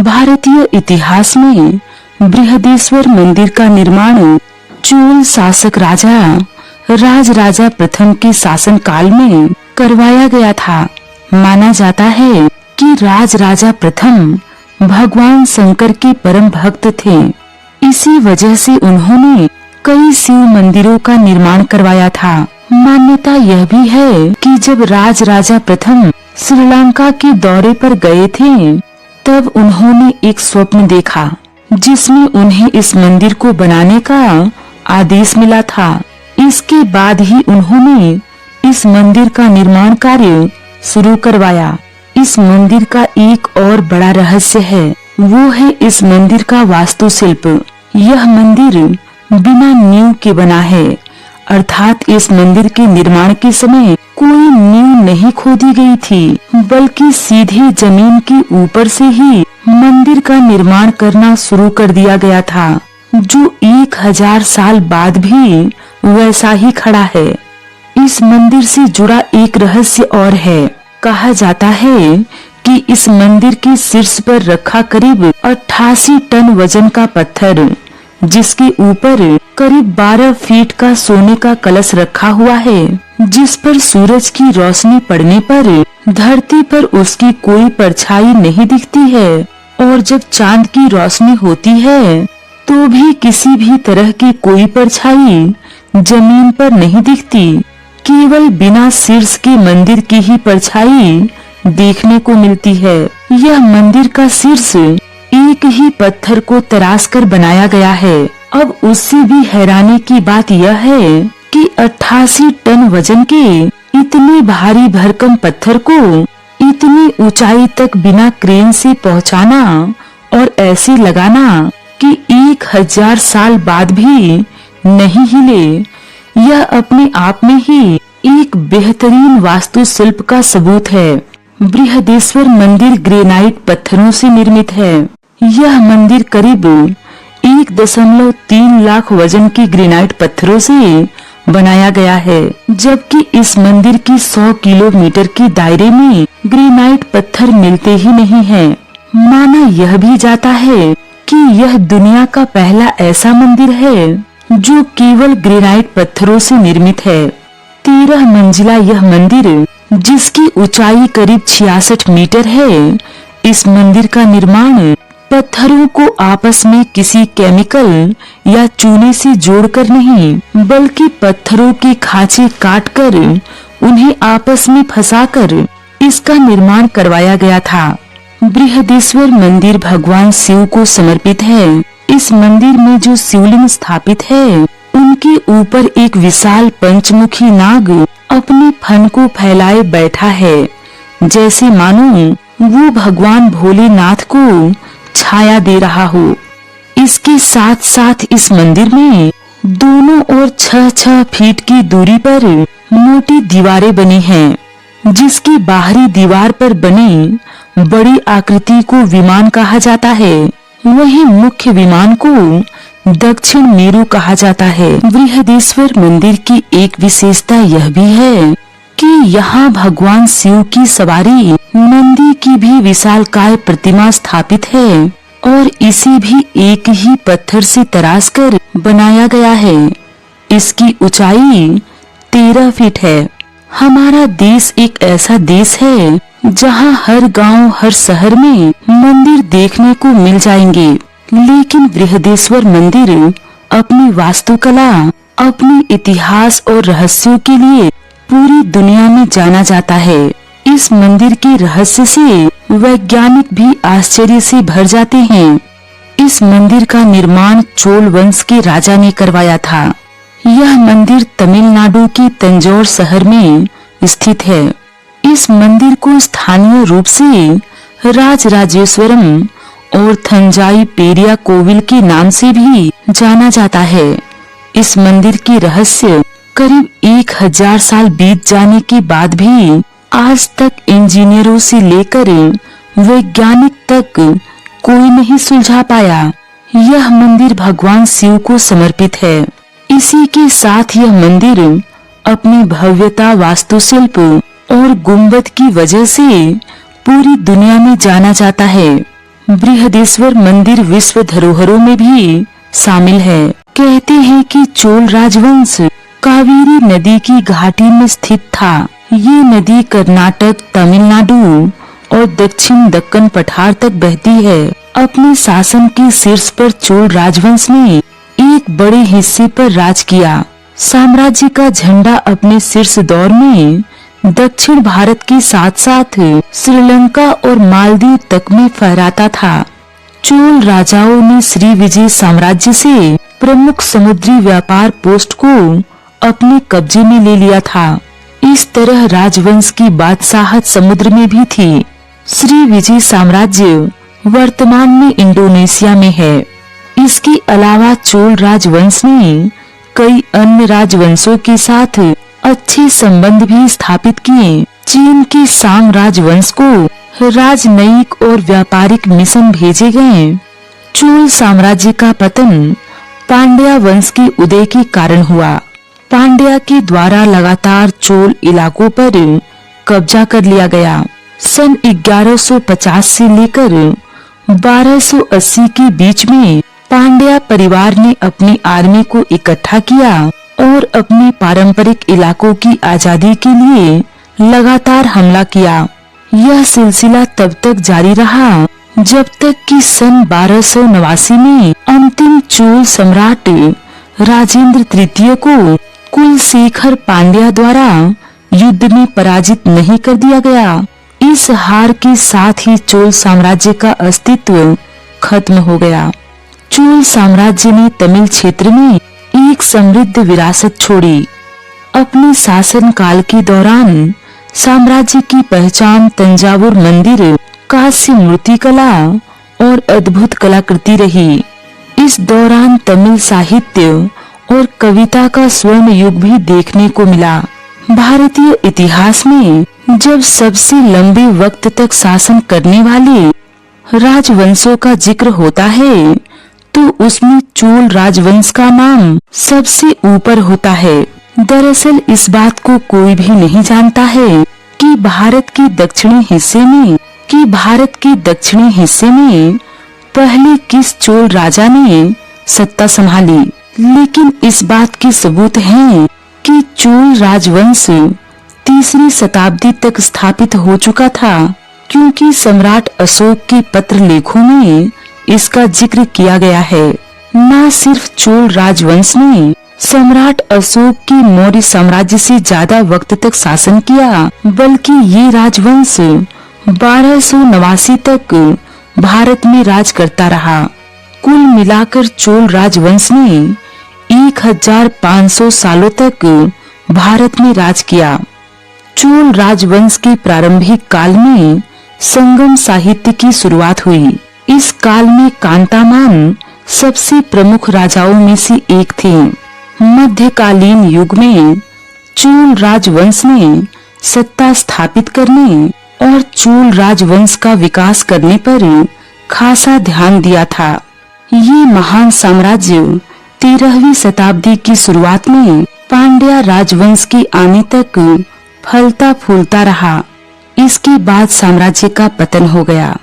भारतीय इतिहास में बृहदेश्वर मंदिर का निर्माण चोल शासक राजराजा प्रथम के शासन काल में करवाया गया था। माना जाता है कि राजराजा प्रथम भगवान शंकर के परम भक्त थे। इसी वजह से उन्होंने कई शिव मंदिरों का निर्माण करवाया था। मान्यता यह भी है कि जब राजराजा प्रथम श्रीलंका के दौरे पर गए थे, तब उन्होंने एक स्वप्न देखा जिसमें उन्हें इस मंदिर को बनाने का आदेश मिला था। इसके बाद ही उन्होंने इस मंदिर का निर्माण कार्य शुरू करवाया। इस मंदिर का एक और बड़ा रहस्य है, वो है इस मंदिर का वास्तुशिल्प। यह मंदिर बिना नींव के बना है, अर्थात इस मंदिर के निर्माण के समय कोई नींव नहीं खोदी गई थी, बल्कि सीधे जमीन के ऊपर से ही मंदिर का निर्माण करना शुरू कर दिया गया था, जो 1000 साल बाद भी वैसा ही खड़ा है। इस मंदिर से जुड़ा एक रहस्य और है। कहा जाता है कि इस मंदिर के शीर्ष पर रखा करीब 88 टन वजन का पत्थर, जिसके ऊपर करीब 12 फीट का सोने का कलश रखा हुआ है, जिस पर सूरज की रोशनी पड़ने पर धरती पर उसकी कोई परछाई नहीं दिखती है, और जब चांद की रोशनी होती है तो भी किसी भी तरह की कोई परछाई जमीन पर नहीं दिखती। केवल बिना शीर्ष के मंदिर की ही परछाई देखने को मिलती है। यह मंदिर का शीर्ष एक ही पत्थर को तराश कर बनाया गया है। अब उससे भी हैरानी की बात यह है कि 88 टन वजन के इतने भारी भरकम पत्थर को इतनी ऊंचाई तक बिना क्रेन से पहुंचाना और ऐसे लगाना कि 1000 साल बाद भी नहीं हिले, यह अपने आप में ही एक बेहतरीन वास्तुशिल्प का सबूत है। बृहदेश्वर मंदिर ग्रेनाइट पत्थरों से निर्मित है। यह मंदिर करीब 1.3 लाख वजन के ग्रेनाइट पत्थरों से बनाया गया है, जबकि इस मंदिर की 100 किलोमीटर के दायरे में ग्रेनाइट पत्थर मिलते ही नहीं हैं। माना यह भी जाता है कि यह दुनिया का पहला ऐसा मंदिर है जो केवल ग्रेनाइट पत्थरों से निर्मित है। 13 मंजिला यह मंदिर, जिसकी ऊंचाई करीब 66 मीटर है, इस मंदिर का निर्माण पत्थरों को आपस में किसी केमिकल या चूने से जोड़कर नहीं, बल्कि पत्थरों के खांचे काटकर उन्हें आपस में फंसाकर इसका निर्माण करवाया गया था। बृहदेश्वर मंदिर भगवान शिव को समर्पित है। इस मंदिर में जो शिवलिंग स्थापित है, उनके ऊपर एक विशाल पंचमुखी नाग अपने फन को फैलाए बैठा है, जैसे मानो वो भगवान भोलेनाथ को छाया दे रहा हो। इसके साथ साथ इस मंदिर में दोनों ओर 6-6 फीट की दूरी पर मोटी दीवारें बनी हैं, जिसकी बाहरी दीवार पर बनी बड़ी आकृति को विमान कहा जाता है, वहीं मुख्य विमान को दक्षिण मेरु कहा जाता है। बृहदेश्वर मंदिर की एक विशेषता यह भी है कि यहाँ भगवान शिव की सवारी नंदी की भी विशालकाय प्रतिमा स्थापित है, और इसे भी एक ही पत्थर से तराश कर बनाया गया है। इसकी ऊंचाई 13 फीट है। हमारा देश एक ऐसा देश है जहाँ हर गांव, हर शहर में मंदिर देखने को मिल जाएंगे, लेकिन बृहदेश्वर मंदिर अपनी वास्तुकला, अपने इतिहास और रहस्यों के लिए पूरी दुनिया में जाना जाता है। इस मंदिर के रहस्य से वैज्ञानिक भी आश्चर्य से भर जाते हैं। इस मंदिर का निर्माण चोल वंश के राजा ने करवाया था। यह मंदिर तमिलनाडु के तंजौर शहर में स्थित है। इस मंदिर को स्थानीय रूप से राजराजेश्वरम और थंजाई पेरिया कोविल के नाम से भी जाना जाता है। इस मंदिर के रहस्य करीब 1000 साल बीत जाने के बाद भी आज तक इंजीनियरों से लेकर वैज्ञानिक तक कोई नहीं सुलझा पाया। यह मंदिर भगवान शिव को समर्पित है। इसी के साथ यह मंदिर अपनी भव्यता, वास्तुशिल्प और गुंबद की वजह से पूरी दुनिया में जाना जाता है। बृहदेश्वर मंदिर विश्व धरोहरों में भी शामिल है। कहते हैं कि चोल राजवंश कावेरी नदी की घाटी में स्थित था। ये नदी कर्नाटक, तमिलनाडु और दक्षिण दक्कन पठार तक बहती है। अपने शासन के शीर्ष पर चोल राजवंश ने एक बड़े हिस्से पर राज किया। साम्राज्य का झंडा अपने शीर्ष दौर में दक्षिण भारत के साथ साथ श्रीलंका और मालदीव तक में फहराता था। चोल राजाओं ने श्री विजय साम्राज्य से प्रमुख समुद्री व्यापार पोस्ट को अपने कब्जे में ले लिया था। इस तरह राजवंश की बादशाहत समुद्र में भी थी। श्री विजय साम्राज्य वर्तमान में इंडोनेशिया में है। इसके अलावा चोल राजवंश ने कई अन्य राजवंशों के साथ अच्छे संबंध भी स्थापित किए। चीन के सांग राजवंश को राजनयिक और व्यापारिक मिशन भेजे गए। चोल साम्राज्य का पतन पांड्या वंश के उदय के कारण हुआ। पांड्या के द्वारा लगातार चोल इलाकों पर कब्जा कर लिया गया। सन 1150 से लेकर 1280 के बीच में पांड्या परिवार ने अपनी आर्मी को इकट्ठा किया और अपने पारंपरिक इलाकों की आजादी के लिए लगातार हमला किया। यह सिलसिला तब तक जारी रहा जब तक कि सन 1289 में अंतिम चोल सम्राट राजेंद्र तृतीय को कुलशेखर पांड्या द्वारा युद्ध में पराजित नहीं कर दिया गया। इस हार के साथ ही चोल साम्राज्य का अस्तित्व खत्म हो गया। चोल साम्राज्य ने तमिल क्षेत्र में एक समृद्ध विरासत छोड़ी। अपने शासन काल के दौरान साम्राज्य की पहचान तंजावुर मंदिर, कांस्य मूर्ति कला और अद्भुत कलाकृति रही। इस दौरान तमिल साहित्य और कविता का स्वर्ण युग भी देखने को मिला। भारतीय इतिहास में जब सबसे लंबे वक्त तक शासन करने वाले राजवंशों का जिक्र होता है तो उसमें चोल राजवंश का नाम सबसे ऊपर होता है। दरअसल इस बात को कोई भी नहीं जानता है कि भारत के दक्षिणी हिस्से में पहले किस चोल राजा ने सत्ता संभाली। लेकिन इस बात के सबूत हैं कि चोल राजवंश 3री शताब्दी तक स्थापित हो चुका था, क्योंकि सम्राट अशोक के पत्र लेखों में इसका जिक्र किया गया है। न सिर्फ चोल राजवंश ने सम्राट अशोक के मौर्य साम्राज्य से ज्यादा वक्त तक शासन किया, बल्कि ये राजवंश 1289 तक भारत में राज करता रहा। कुल मिलाकर चोल राजवंश ने 1500 सालों तक भारत में राज किया। चोल राजवंश के प्रारंभिक काल में संगम साहित्य की शुरुआत हुई। इस काल में कांतामान सबसे प्रमुख राजाओं में से एक थे। मध्यकालीन युग में चोल राजवंश ने सत्ता स्थापित करने और चोल राजवंश का विकास करने पर खासा ध्यान दिया था। ये महान साम्राज्य 13वीं शताब्दी की शुरुआत में पांड्या राजवंश के आने तक फलता फूलता रहा। इसके बाद साम्राज्य का पतन हो गया।